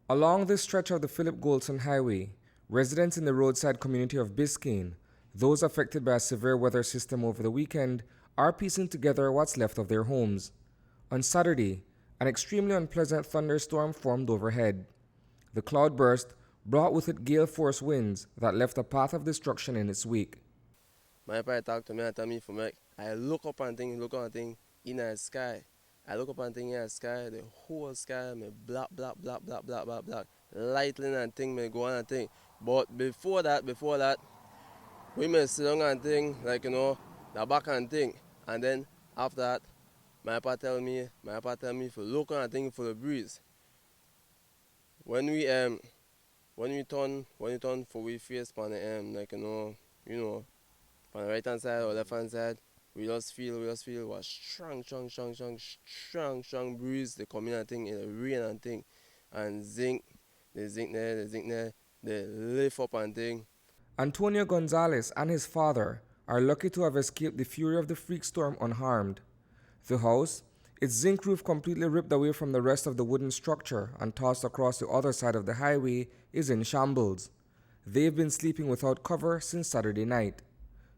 Along this stretch of the Philip Goulson Highway, residents in the roadside community of Biscayne, those affected by a severe weather system over the weekend, are piecing together what's left of their homes. On Saturday, an extremely unpleasant thunderstorm formed overhead. The cloudburst brought with it gale-force winds that left a path of destruction in its wake. My father talked to me and told me I look up and think in the sky. I look up and think in the sky, the whole sky, me black, black, black, black, black, black, black. Lightning and thing, me go on and think. But before that, we may sit down and think, the back and think. And then after that, my papa tell me for look and think for the breeze. When we turn for we face on the on the right hand side or left hand side, we just feel was strong breeze. They come in and thing in the rain and thing, and they lift up and thing. Antonio Gonzalez and his father are lucky to have escaped the fury of the freak storm unharmed. The house, its zinc roof completely ripped away from the rest of the wooden structure and tossed across the other side of the highway, is in shambles. They've been sleeping without cover since Saturday night.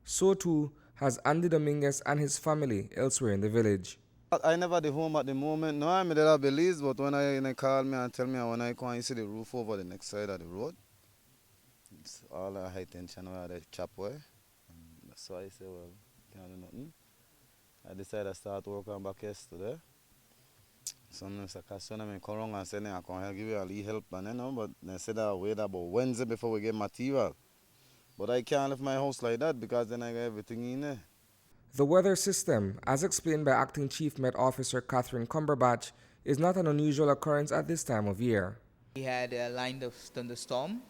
So too has Andy Dominguez and his family elsewhere in the village. I never the home at the moment. No, I'm there at Belize, but when I call me and tell me when I come and see the roof over the next side of the road, it's all a high tension where the chop way. That's why I say, well, can't do nothing. I decided to start working back yesterday. Some question I come around and say I can give you a little help, and but they said I wait about Wednesday before we get material. But I can't leave my house like that because then I got everything in there. The weather system, as explained by Acting Chief Met Officer Catherine Cumberbatch, is not an unusual occurrence at this time of year. We had a line of thunderstorm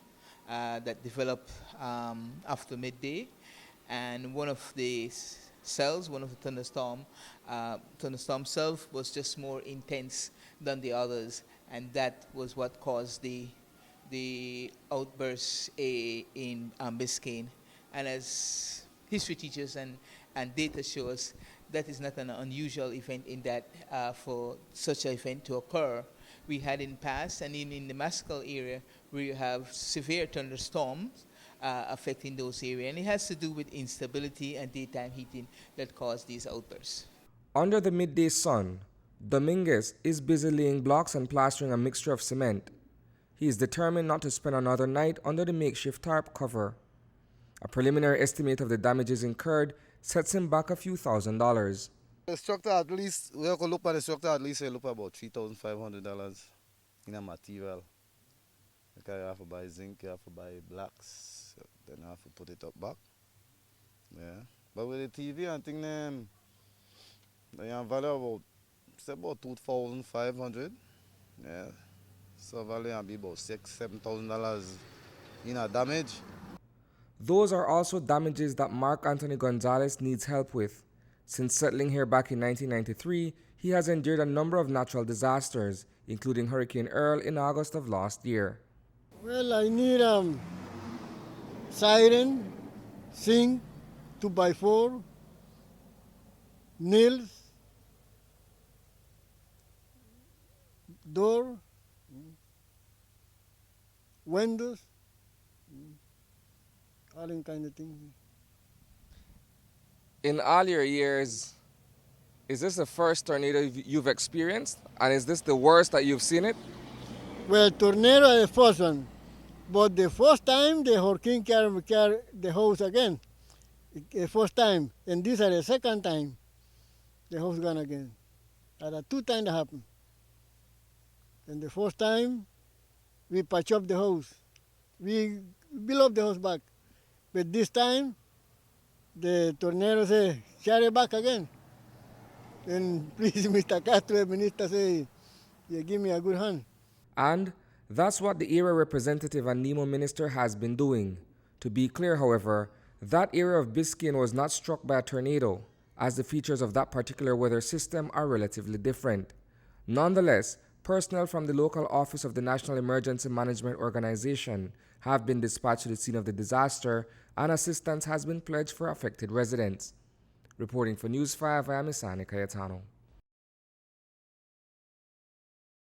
that developed after midday, and one of the thunderstorm cells was just more intense than the others, and that was what caused the outbursts in Biscayne. And as history teaches and data shows, that is not an unusual event in that for such an event to occur. We had in the past, and in the Mascal area, where you have severe thunderstorms affecting those areas, and it has to do with instability and daytime heating that cause these outbursts. Under the midday sun, Dominguez is busy laying blocks and plastering a mixture of cement. He is determined not to spend another night under the makeshift tarp cover. A preliminary estimate of the damages incurred sets him back a few $1,000s. The structure at least, we have to look at the structure at least, look about $3,500 in a material. Because you have to buy zinc, you have to buy blocks, then you have to put it up back. Yeah. But with the TV and thing, they have value about $2,500. Yeah. So value will be about $6,000-7,000 in a damage. Those are also damages that Mark Anthony Gonzalez needs help with. Since settling here back in 1993, he has endured a number of natural disasters, including Hurricane Earl in August of last year. Well, I need siren, zinc, 2x4, nails, door, windows, all in kind of things. In all your years, is this the first tornado you've experienced? And is this the worst that you've seen it? Well, tornado is the first one. But the first time, the hurricane carried the house again. The first time. And this is the second time, the house gone again. There are 2 times that happened. And the first time, we patch up the house. We build up the house back. But this time, the tornado say, carry back again. And please, Mr. Castro, Minister, say, you give me a good hand. And that's what the area representative and NEMO minister has been doing. To be clear, however, that area of Biscayne was not struck by a tornado, as the features of that particular weather system are relatively different. Nonetheless, personnel from the local office of the National Emergency Management Organization have been dispatched to the scene of the disaster, and assistance has been pledged for affected residents. Reporting for News 5, I am Isani, Cayetano.